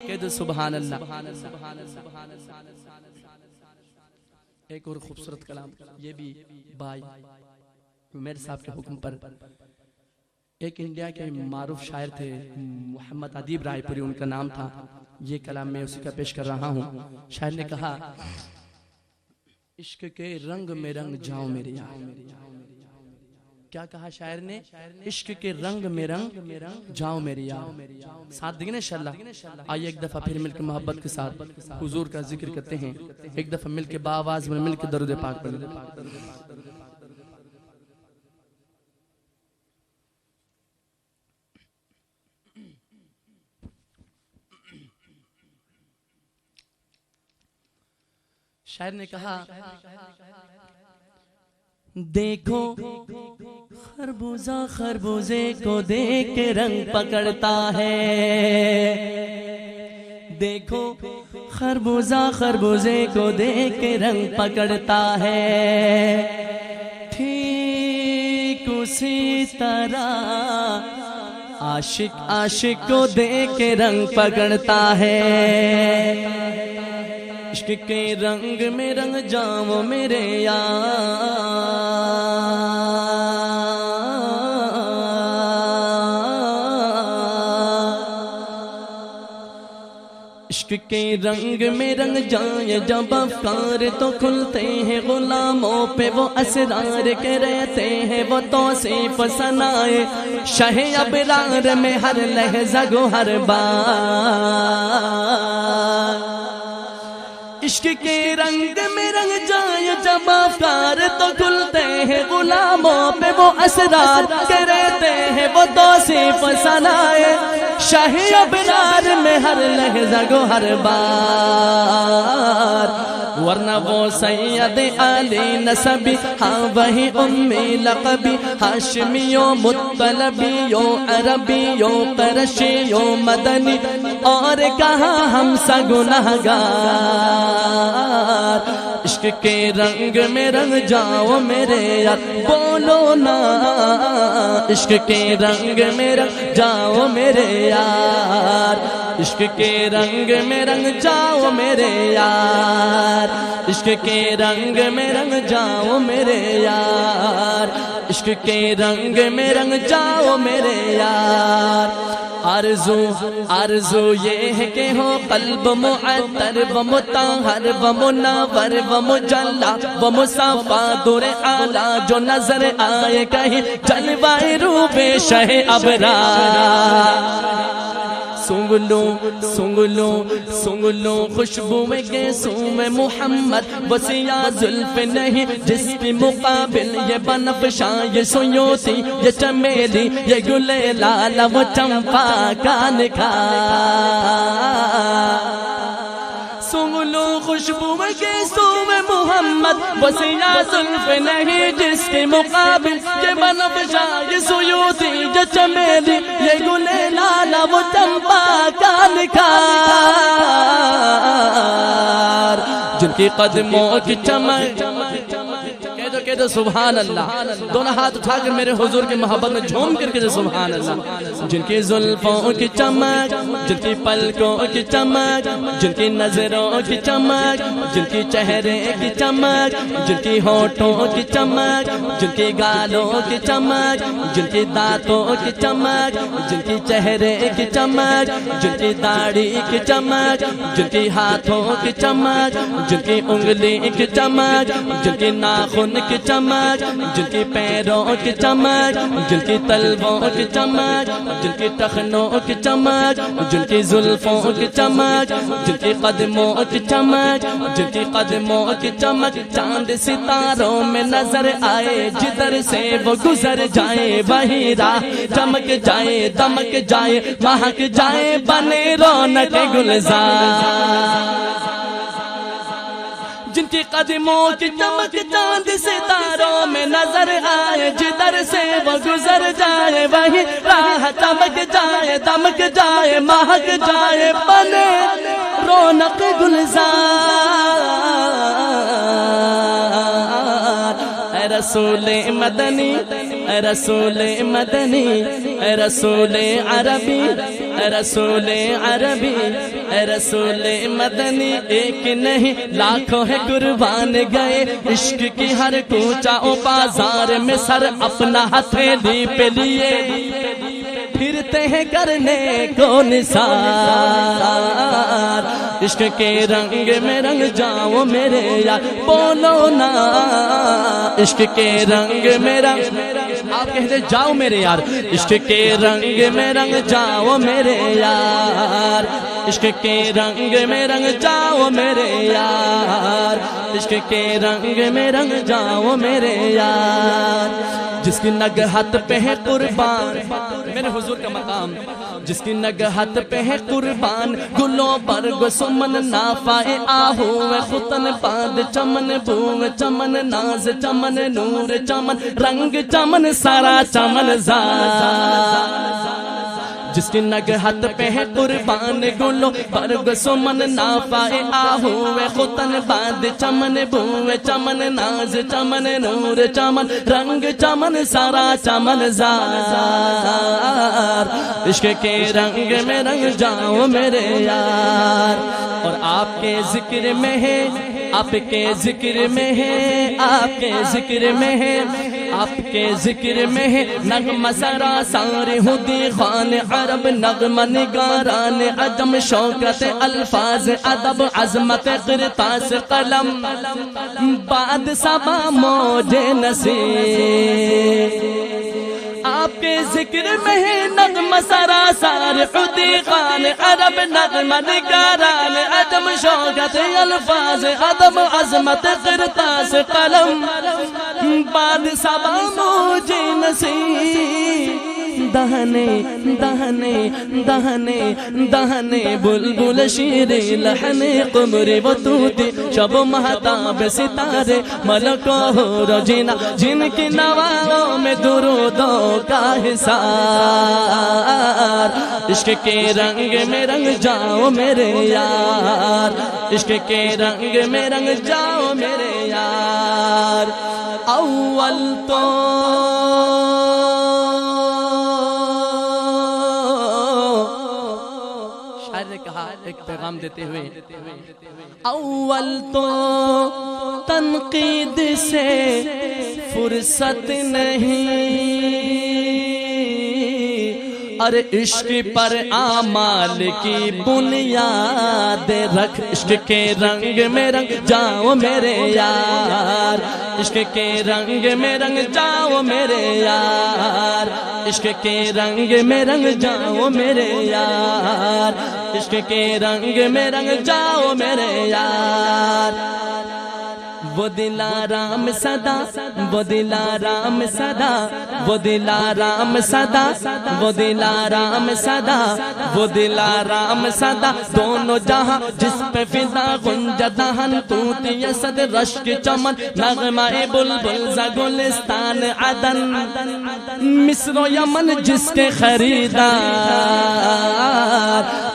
کہہ دو سبحان اللہ۔ ایک اور خوبصورت کلام، یہ بھی بھائی عمیر صاحب کے حکم پر، ایک انڈیا کے معروف شاعر تھے محمد ادیب رائے پوری ان کا نام تھا، یہ کلام میں اسی کا پیش کر رہا ہوں۔ شاعر نے کہا عشق کے رنگ میں رنگ جاؤں میرے یار۔ کیا کہا شاعر نے؟ عشق کے رنگ میں رنگ جاؤں میرے یار۔ ساتھ دیکھیں انشاءاللہ۔ آئیے ایک دفعہ پھر مل کے محبت کے ساتھ حضور کا ذکر کرتے ہیں، ایک دفعہ مل کے باآواز میں مل کے درود پاک پڑھیں۔ شاعر نے کہا دیکھو خربوزہ خربوزے کو دیکھ کے رنگ پکڑتا ہے، دیکھو خربوزہ خربوزے کو دیکھ کے رنگ پکڑتا ہے، ٹھیک اسی طرح عاشق عاشق کو دیکھ کے رنگ پکڑتا ہے۔ عشق کے رنگ میں رنگ جاؤں میرے یار، عشق کے رنگ میں رنگ جائیں جب افکار تو کھلتے ہیں، غلاموں پہ وہ اسرار کے رہتے ہیں، وہ توصیف ثنائے شہ ابرار میں ہر لحظہ گو ہر بار۔ عشق کے رنگ میں رنگ جائیں جب افکار تو کھلتے ہیں، غلاموں پہ وہ اسرار کے رہتے ہیں، وہ توصیف ثنائے شہ ابرار میں ہر لحظہ گو ہر بار۔ ورنہ وہ سید علی نسبی، ہاں وہی امی لقبی، ہاشمیوں مطلبیوں عربیوں قرشیوں مدنی، اور کہاں ہم سا گنہگار۔ عشق کے رنگ میں رنگ جاؤ میرے یار، بولو نا عشق کے رنگ میں رنگ جاؤ میرے یار، عشق کے رنگ میں رنگ جاؤ میرے یار، عشق کے رنگ میں رنگ جاؤ میرے یار، عشق کے رنگ میں رنگ جاؤ میرے یار۔ آرزو یہ ہے کہ ہو قلب معطر و مطہر و منور و مجلا و مصفا، دور اعلیٰ جو نظر آئے کہیں جلوہ روح شہ ابرار۔ سونگ لو خوشبو میں گیسوں میں محمد، وہ سیاہ زلف نہیں جس کی مقابل یہ بنفشاں، یہ سیوتی یہ چمیلی یہ گل لالہ وہ چمپا کا نکھار۔ سونگ لو خوشبو میں گیسوں میں محمد، وہ سیاہ زلف نہیں جس کے مقابل یہ بنفشاں، یہ سیوتی یہ چمیلی یہ گل لالہ وہ چمپا کا نکھار۔ جن کی قدموں کی چمک، کہہ دو سبحان اللہ، دونوں ہاتھ اٹھا کر میرے حضور کی محبت میں جھوم کر کے سبحان اللہ۔ جن کی زلفوں کی چمک، جن کی پلکوں کی چمک، جن کی نظروں کی چمک، جن کی چہرے کی چمک، جن کی ہونٹوں کی چمک، جن کی گالوں کی چمک، جن کی دانتوں کی چمک، جن کی چہرے کی چمک، جن کی داڑھی کی چمک، جن کی ہاتھوں کی چمک، جن کی انگلی کی چمک، جن کی ناخن کی چمک، جن کی پیروں کی چمک، جن کی تلووں کی چمک، جن کی ٹخنوں کی چمک، جن کی زلفوں کی چمک، جن کی قدموں کی چمک، جن کی قدموں کی چمک، چاند ستاروں میں نظر آئے، جدھر سے وہ گزر جائے وہی راہ چمک جائے، دمک جائے، مہک جائے، بنے رونق گلزار۔ جن کی قدموں کی چمک چاند ستاروں میں نظر آئے، جدھر سے وہ گزر جائے وہی راہ چمک جائے، دمک جائے، مہک جائے، بنے رونق گلزار۔ اے رسول مدنی اے رسول مدنی، اے رسول عربی، اے رسول عربی، اے رسول مدنی، ایک نہیں لاکھوں ہے قربان گئے، عشق کی ہر کوچہ و بازار میں سر اپنا ہتھیلی پہ لیے پھرتے ہیں کرنے کو نثار، عشق کے رنگ میں رنگ جاؤ میرے یار، بولو نا عشق کے رنگ میں رنگ، آپ کہتے جاؤ میرے یار، عشق کے رنگ میں رنگ جاؤ میرے یار، عشق کے رنگ میں رنگ جاؤ میرے یار، عشق کے رنگ میں رنگ جاؤ میرے یار، جس کی نگہت پہ ہے قربان، میرے حضور کا مقام، جس کی نگہت پہ ہے قربان، گلوں پر گسمن نافائے آہو خطن باد چمن بو چمن ناز چمن نور چمن رنگ چمن سارا چمن زار، جس کی نگہت پہ ہے قربان، گلوں پر گسمن نافائے آہو خطن باد چمن بو چمن ناز چمن نور چمن رنگ چمن سارا چمن زار، عشق کے رنگ میں رنگ جاؤ میرے یار، اور آپ کے ذکر میں ہے، آپ کے ذکر میں ہے، آپ کے ذکر میں ہے، آپ کے ذکر میں ہے نغمہ سرا سارے ہدی خان عرب، نغمہ نگاران عجم، شوکت الفاظ ادب، عظمت قرطاس قلم، بعد صبا موج نصیب، آپ کے ذکر میں ہے نغمہ سرا سارے ہدی خان عرب، نغمہ نگاران عجم، شوکت الفاظ ادب، عظمت قرطاس قلم، بعد صبا موج نصیب، دہنے دہنے دہنے دہنے بلبل شیرے لحنے قمری و توتی، شب مہتاب ستارے ملک و حور و جینا، جن کی نواؤں میں درودوں کا حصار، عشق کے رنگ میں رنگ جاؤ میرے یار، عشق کے رنگ میں رنگ جاؤ میرے یار، اول تو ایک پیغام دیتے ہوئے، اول تو تنقید سے فرصت نہیں، اور عشق پر اعمال کی بنیاد رکھ، عشق کے رنگ میں رنگ جاؤ میرے یار، عشق کے رنگ میں رنگ جاؤ میرے یار، عشق کے رنگ میں رنگ جاؤ میرے یار، عشق کے رنگ میں رنگ جاؤ میرے یار، وہ دلارام صدا، وہ دلارام صدا، وہ دلارام صدا، وہ دلارام صدا، وہ دلارام صدا، دونوں جہاں جس پہ فضا گنج دہن توتی صد رشک چمن، نغمہ بلبل ز گلستان عدن، مصر و یمن جس کے خریدار،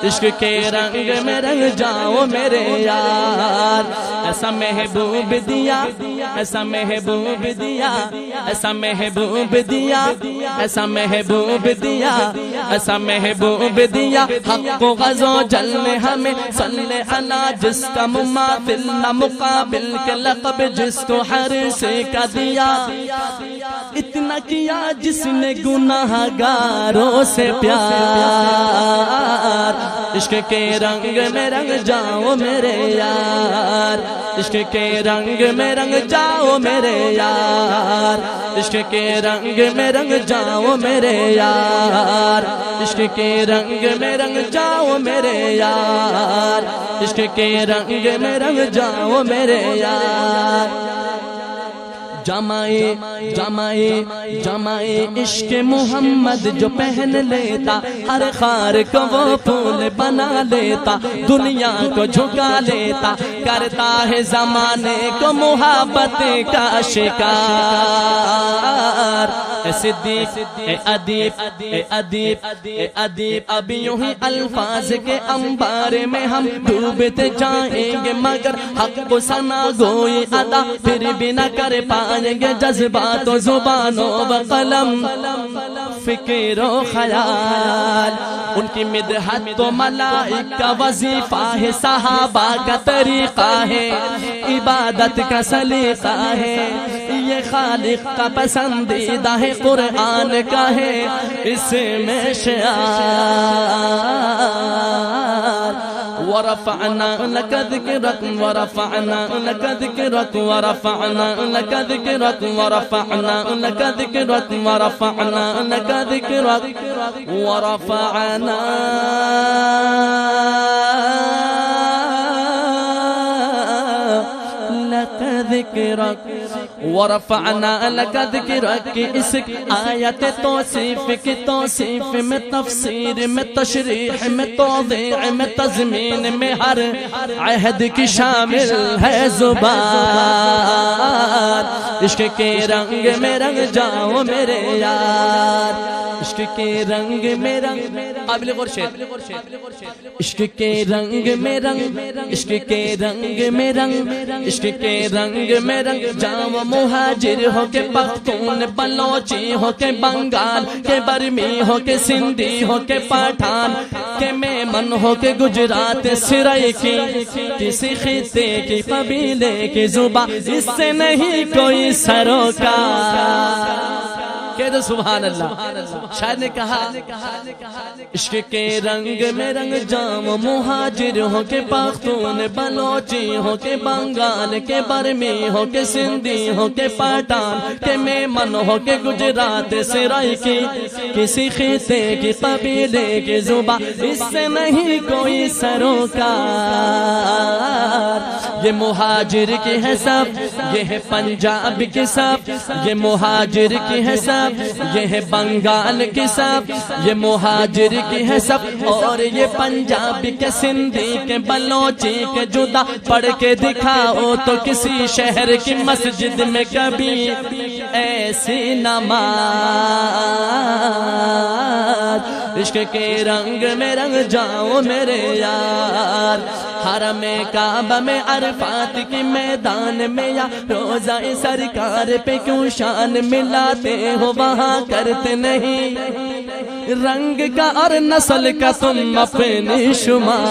عشق کے رنگ میں رنگ جاؤ میرے یار، ایسا محبوب دیا، ایسا محبوب دیا، ایسا محبوب دیا، ایسا محبوب دیا، ایسا محبوب دیا، حق و غزو جل نے ہمیں صلی علی، جس کا مماثل نہ مقابل کے لقب، جس کو ہر سے کا دیا، اتنا کیا جس نے گناہ گاروں سے پیار، عشق کے رنگ میں رنگ جاؤ میرے یار، عشق کے رنگ میں رنگ جاؤ میرے یار، عشق کے رنگ میں رنگ جاؤ میرے یار، عشق کے رنگ میں رنگ جاؤ میرے یار، عشق کے رنگ میں رنگ جاؤ میرے یار، جمائے جمائے جمائے عشق محمد جو پہن لیتا، ہر خار کو وہ پھول بنا لیتا، دنیا کو جھکا لیتا، کرتا ہے زمانے کو محبت کا شکار، اے صدیق اے ادیب اے ادیب اے ادیب اب یوں ہی الفاظ کے انبار میں ہم ڈوبتے جائیں گے مگر حق کو ثنا گوئی ادا پھر بھی نہ کر پائیں گے جذبات و زبان و قلم فکر و خیال ان کی مدحت تو ملائک کا وظیفہ ہے صحابہ کا طریقہ ہے عبادت کا سلیقہ ہے یہ خالق کا پسندیدہ ہے قرآن کا ہے اس میں شعار ورفعنا لك ذكرك ورفعنا لك ذكرك ورفعنا لك ذكرك ورفعنا لك ذكرك ورفعنا لك ذكرك ورفعنا لك ذكرك ورفعنا لك ذكرك اس آیت توصیف کی توصیف میں تفسیر میں تشریح میں توضیح میں تضمین میں ہر عہد کی شامل ہے زبان عشق کے رنگ میں رنگ جاؤ میرے یار عشق کے رنگ میں رنگ قابل غور شعر عشق کے رنگ میں رنگ عشق کے رنگ میں رنگ عشق کے رنگ میں رنگ جاؤ مہاجر ہو کے پختون بلوچی ہو کے بنگال کے برمی ہو کے سندھی ہو کے پٹھان کے میمن ہو کے گجرات سرائکی کسی خطے کی قبیلے کی زبان اس سے نہیں کوئی سروکار کہہ دو سبحان اللہ شاعر نے کہا عشق کے رنگ میں رنگ جام مہاجر ہو کے پختون بلوچی ہو کے بنگال کے برمی ہو کے سندھی ہو کے پٹھان کے میمن ہو کے گجرات سرائکی کسی خطے کی قبیلے کی زبان اس سے نہیں کوئی سروکار یہ مہاجر کی ہے سب یہ ہے پنجاب کی سب یہ مہاجر کی ہے سب یہ ہے بنگال کی سب یہ مہاجر کی ہے سب اور یہ پنجابی کے سندھی کے بلوچی کے جدا پڑھ کے دکھاؤ تو کسی شہر کی مسجد میں کبھی ایسی نماز عشق کے رنگ میں رنگ جاؤ میرے یار حرم کعبہ میں عرفات کی میدان میں یا روزہ سرکار پہ کیوں شان ملاتے ہو وہاں کرتے نہیں رنگ کا اور نسل کا تم اپنی شمار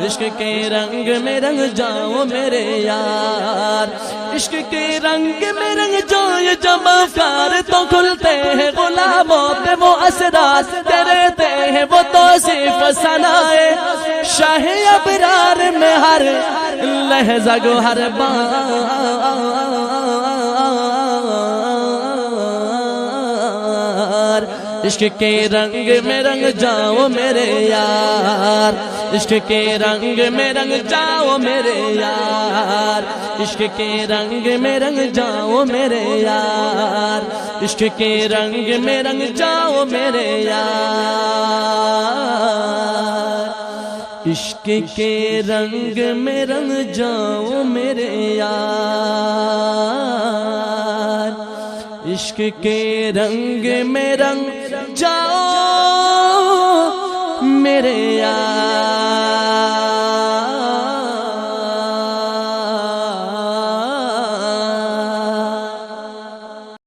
عشق کے رنگ میں رنگ جاؤ میرے یار عشق کے رنگ میں رنگ جاؤ یہ جب افکار تو کھلتے ہیں غلاموں پہ وہ اسرار کرتے ہیں وہ توصیف ثنائے شاہ ابرار میں ہر لہجہ گو ہر بار عشق کے رنگ میں رنگ جاؤ میرے یار عشق کے رنگ میں رنگ جاؤ میرے یار عشق کے رنگ میں رنگ جاؤ میرے یار عشق کے رنگ میں رنگ جاؤ میرے یار عشق کے رنگ میں رنگ جاؤ میرے یار عشق کے رنگ میں رنگ جاؤ میرے